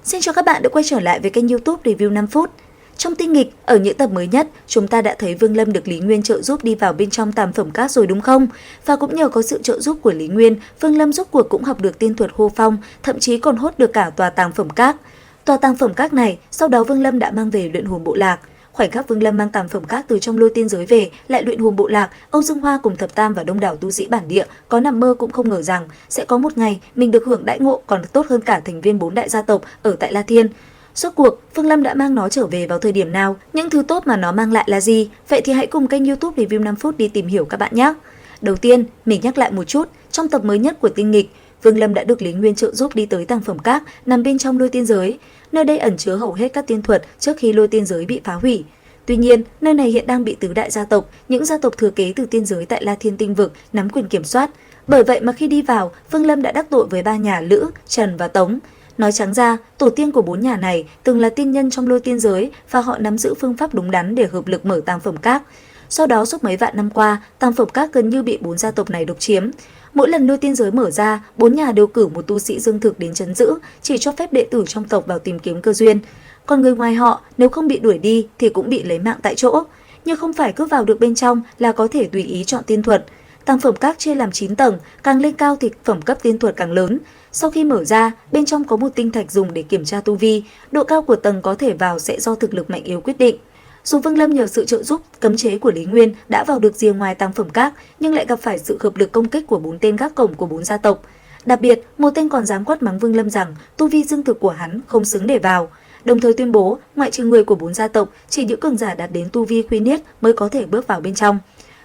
Xin chào các bạn đã quay trở lại với kênh YouTube Review 5 phút. Trong tinh nghịch, ở những tập mới nhất, chúng ta đã thấy Vương Lâm được Lý Nguyên trợ giúp đi vào bên trong Tam Phẩm Các rồi đúng không? Và cũng nhờ có sự trợ giúp của Lý Nguyên, Vương Lâm rốt cuộc cũng học được tiên thuật hô phong, thậm chí còn hốt được cả tòa Tam Phẩm Các. Tòa Tam Phẩm Các này, sau đó Vương Lâm đã mang về luyện hồn bộ lạc. Khoảnh khắc Vương Lâm mang Tam Phẩm Các từ trong Lôi Tiên giới về, lại luyện hồn bộ lạc, Âu Dương Hoa cùng Thập Tam và đông đảo tu sĩ bản địa có nằm mơ cũng không ngờ rằng sẽ có một ngày mình được hưởng đãi ngộ còn tốt hơn cả thành viên 4 đại gia tộc ở tại La Thiên. Rốt cuộc, Vương Lâm đã mang nó trở về vào thời điểm nào? Những thứ tốt mà nó mang lại là gì? Vậy thì hãy cùng kênh YouTube Review 5 phút đi tìm hiểu các bạn nhé. Đầu tiên, mình nhắc lại một chút, trong tập mới nhất của tinh nghịch, Vương Lâm đã được Lý Nguyên trợ giúp đi tới Tam Phẩm Các nằm bên trong Lôi Tiên giới. Nơi đây ẩn chứa hầu hết các tiên thuật trước khi Lôi Tiên giới bị phá hủy. Tuy nhiên, nơi này hiện đang bị tứ đại gia tộc, những gia tộc thừa kế từ tiên giới tại La Thiên tinh vực nắm quyền kiểm soát. Bởi vậy mà khi đi vào, Vương Lâm đã đắc tội với ba nhà Lữ, Trần và Tống. Nói trắng ra, tổ tiên của 4 nhà này từng là tiên nhân trong Lôi Tiên giới và họ nắm giữ phương pháp đúng đắn để hợp lực mở Tam Phẩm Các. Sau đó suốt mấy vạn năm qua, Tam Phẩm Các gần như bị 4 gia tộc này độc chiếm. Mỗi lần Lôi Tiên giới mở ra, 4 nhà đều cử một tu sĩ dương thực đến trấn giữ, chỉ cho phép đệ tử trong tộc vào tìm kiếm cơ duyên. Còn người ngoài họ, nếu không bị đuổi đi thì cũng bị lấy mạng tại chỗ. Nhưng không phải cứ vào được bên trong là có thể tùy ý chọn tiên thuật. Tam Phẩm Các chia làm 9 tầng, càng lên cao thì phẩm cấp tiên thuật càng lớn. Sau khi mở ra, bên trong có một tinh thạch dùng để kiểm tra tu vi, độ cao của tầng có thể vào sẽ do thực lực mạnh yếu quyết định. Dù Vương Lâm nhờ sự trợ giúp cấm chế của Lý Nguyên đã vào được rìa ngoài Tam Phẩm Các, nhưng lại gặp phải sự hợp lực công kích của 4 tên gác cổng của 4 gia tộc. Đặc biệt, một tên còn dám quát mắng Vương Lâm rằng tu vi dương thực của hắn không xứng để vào. Đồng thời tuyên bố, ngoại trừ người của 4 gia tộc, chỉ những cường giả đạt đến tu vi Quy Niết mới có thể bước vào bên trong.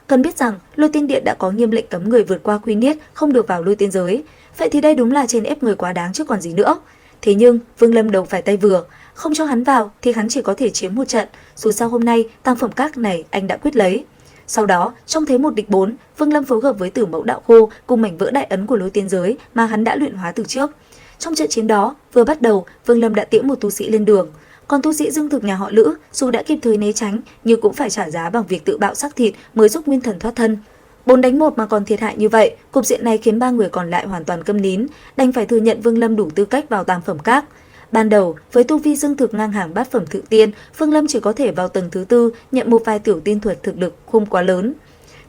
Cần biết rằng, Lôi Tiên Điện đã có nghiêm lệnh cấm người vượt qua Quy Niết không được vào Lôi Tiên giới. Vậy thì đây đúng là chèn ép người quá đáng chứ còn gì nữa. Thế nhưng, Vương Lâm đầu phải tay vừa, không cho hắn vào thì hắn chỉ có thể chiếm một trận, dù sao hôm nay Tam Phẩm Các này anh đã quyết lấy. Sau đó, trong thế 1 địch 4, Vương Lâm phối hợp với Tử Mẫu Đạo Khô cùng mảnh vỡ đại ấn của Lôi Tiên giới mà hắn đã luyện hóa từ trước. Trong trận chiến đó, vừa bắt đầu, Vương Lâm đã tiễn một tu sĩ lên đường. Còn tu sĩ dương thực nhà họ Lữ, dù đã kịp thời né tránh, nhưng cũng phải trả giá bằng việc tự bạo xác thịt mới giúp nguyên thần thoát thân. 4 đánh 1 mà còn thiệt hại như vậy, cục diện này khiến 3 người còn lại hoàn toàn câm nín, đành phải thừa nhận Vương Lâm đủ tư cách vào Tam Phẩm Các. Ban đầu, với tu vi dương thực ngang hàng bát phẩm thượng tiên, Vương Lâm chỉ có thể vào tầng thứ 4 nhận một vài tiểu tiên thuật thực lực không quá lớn.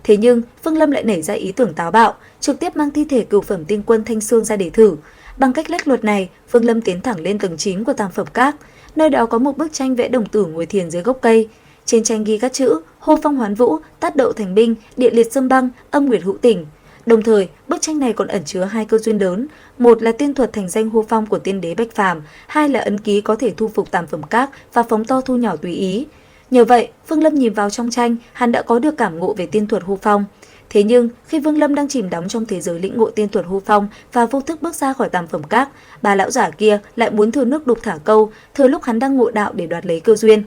Thế nhưng, Vương Lâm lại nảy ra ý tưởng táo bạo, trực tiếp mang thi thể cửu phẩm tiên quân Thanh Xương ra để thử. Bằng cách lách luật này, Vương Lâm tiến thẳng lên tầng 9 của Tam Phẩm Các. Nơi đó có một bức tranh vẽ đồng tử ngồi thiền dưới gốc cây. Trên tranh ghi các chữ hô phong hoán vũ, tát đậu thành binh, địa liệt xâm băng, âm nguyệt hữu tình. Đồng thời, bức tranh này còn ẩn chứa 2 cơ duyên lớn, một là tiên thuật thành danh hô phong của tiên đế Bạch Phàm, 2 là ấn ký có thể thu phục Tam Phẩm Các và phóng to thu nhỏ tùy ý. Nhờ vậy, Vương Lâm nhìn vào trong tranh, hắn đã có được cảm ngộ về tiên thuật hô phong. Thế nhưng, khi Vương Lâm đang chìm đắm trong thế giới lĩnh ngộ tiên thuật hô phong và vô thức bước ra khỏi Tam Phẩm Các, ba lão giả kia lại muốn thừa nước đục thả câu, thừa lúc hắn đang ngộ đạo để đoạt lấy cơ duyên.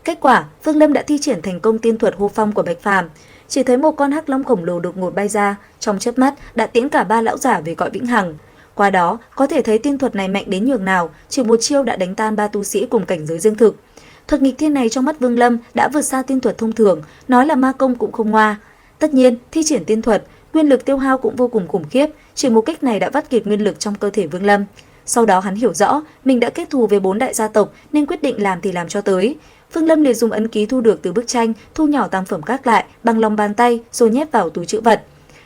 Kết quả, Vương Lâm đã thi triển thành công tiên thuật hô phong của Bạch Phàm. Chỉ thấy một con hắc long khổng lồ đột ngột bay ra, trong chớp mắt đã tiễn cả ba lão giả về cõi vĩnh hằng. Qua đó, có thể thấy tiên thuật này mạnh đến nhường nào, chỉ một chiêu đã đánh tan 3 tu sĩ cùng cảnh giới dương thực. Thuật nghịch thiên này trong mắt Vương Lâm đã vượt xa tiên thuật thông thường, nói là ma công cũng không ngoa. Tất nhiên, thi triển tiên thuật, nguyên lực tiêu hao cũng vô cùng khủng khiếp, chỉ một kích này đã vắt kiệt nguyên lực trong cơ thể Vương Lâm. Sau đó hắn hiểu rõ, mình đã kết thù với 4 đại gia tộc nên quyết định làm thì làm cho tới. Vương Lâm liền dùng ấn ký thu được từ bức tranh, thu nhỏ Tam Phẩm Các lại bằng lòng bàn tay rồi nhét vào túi trữ vật.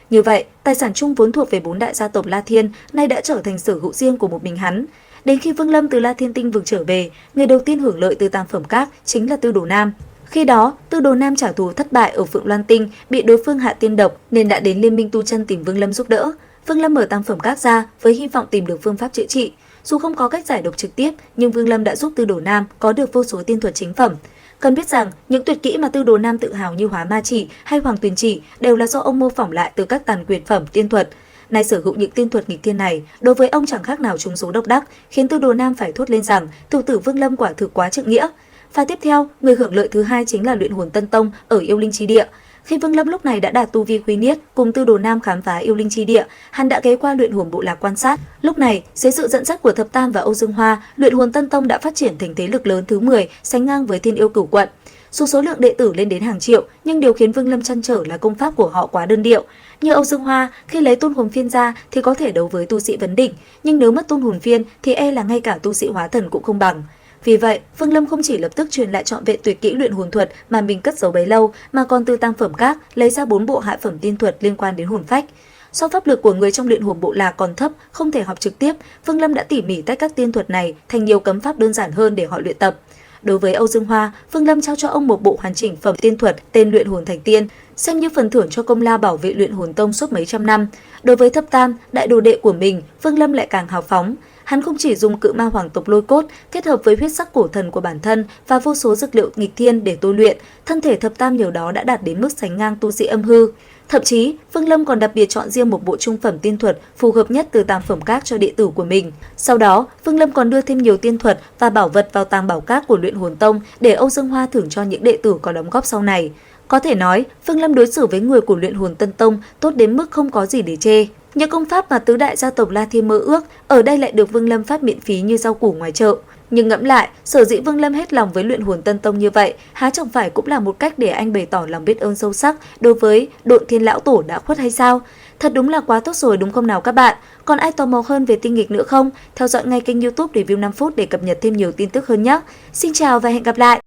Như vậy, tài sản chung vốn thuộc về 4 đại gia tộc La Thiên nay đã trở thành sở hữu riêng của một mình hắn. Đến khi Vương Lâm từ La Thiên tinh vực trở về, người đầu tiên hưởng lợi từ Tam Phẩm Các chính là Tư Đồ Nam. Khi đó, Tư Đồ Nam trả thù thất bại ở Phượng Loan Tinh, bị đối phương hạ tiên độc nên đã đến Liên minh tu chân tìm Vương Lâm giúp đỡ. Vương Lâm mở Tam Phẩm Các ra với hy vọng tìm được phương pháp chữa trị. Dù không có cách giải độc trực tiếp, nhưng Vương Lâm đã giúp Tư Đồ Nam có được vô số tiên thuật chính phẩm. Cần biết rằng, những tuyệt kỹ mà Tư Đồ Nam tự hào như Hóa Ma Chỉ hay Hoàng Tuyền Chỉ đều là do ông mô phỏng lại từ các tàn quyển phẩm tiên thuật. Nay sở hữu những tiên thuật nghịch thiên này, đối với ông chẳng khác nào trúng số độc đắc, khiến Tư Đồ Nam phải thốt lên rằng tiểu tử Vương Lâm quả thực quá trượng nghĩa. Và tiếp theo, người hưởng lợi thứ hai chính là luyện hồn Tân Tông ở Yêu Linh Chi Địa. Khi Vương Lâm lúc này đã đạt tu vi Quy Niết, cùng Tư Đồ Nam khám phá Yêu Linh Chi Địa, hắn đã ghé qua luyện hồn bộ lạc quan sát. Lúc này, dưới sự dẫn dắt của Thập Tam và Âu Dương Hoa, luyện hồn Tân Tông đã phát triển thành thế lực lớn thứ 10, sánh ngang với Thiên Yêu Cửu Quận. Dù số lượng đệ tử lên đến hàng triệu, nhưng điều khiến Vương Lâm trăn trở là công pháp của họ quá đơn điệu. Như Âu Dương Hoa, khi lấy tôn hồn phiên ra thì có thể đấu với tu sĩ vấn đỉnh, nhưng nếu mất tôn hồn phiên thì e là ngay cả tu sĩ hóa thần cũng không bằng. Vì vậy, Vương Lâm không chỉ lập tức truyền lại trọn vẹn tuyệt kỹ luyện hồn thuật mà mình cất giấu bấy lâu, mà còn từ tam phẩm các lấy ra 4 bộ hạ phẩm tiên thuật liên quan đến hồn phách. Do pháp lực của người trong luyện hồn bộ lạc còn thấp, không thể học trực tiếp, Vương Lâm đã tỉ mỉ tách các tiên thuật này thành nhiều cấm pháp đơn giản hơn để họ luyện tập. Đối với Âu Dương Hoa, Vương Lâm trao cho ông một bộ hoàn chỉnh phẩm tiên thuật tên Luyện Hồn Thành Tiên, xem như phần thưởng cho công lao bảo vệ Luyện Hồn Tông suốt mấy trăm năm. Đối với Thập Tam, đại đồ đệ của mình, Vương Lâm lại càng hào phóng. Hắn không chỉ dùng cự ma hoàng tộc lôi cốt kết hợp với huyết sắc cổ thần của bản thân và vô số dược liệu nghịch thiên để tu luyện, thân thể Thập Tam nhờ đó đã đạt đến mức sánh ngang tu sĩ âm hư. Thậm chí, Vương Lâm còn đặc biệt chọn riêng một bộ trung phẩm tiên thuật phù hợp nhất từ tam phẩm các cho đệ tử của mình. Sau đó, Vương Lâm còn đưa thêm nhiều tiên thuật và bảo vật vào tàng bảo các của Luyện Hồn Tông để Âu Dương Hoa thưởng cho những đệ tử có đóng góp sau này. Có thể nói, Vương Lâm đối xử với người của Luyện Hồn Tân Tông tốt đến mức không có gì để chê. Những công pháp mà tứ đại gia tộc La Thiên mơ ước, ở đây lại được Vương Lâm phát miễn phí như rau củ ngoài chợ. Nhưng ngẫm lại, sở dĩ Vương Lâm hết lòng với Luyện Hồn Tân Tông như vậy, há chẳng phải cũng là một cách để anh bày tỏ lòng biết ơn sâu sắc đối với Độn Thiên lão tổ đã khuất hay sao? Thật đúng là quá tốt rồi đúng không nào các bạn? Còn ai tò mò hơn về tinh nghịch nữa không? Theo dõi ngay kênh YouTube Review 5 phút để cập nhật thêm nhiều tin tức hơn nhé. Xin chào và hẹn gặp lại!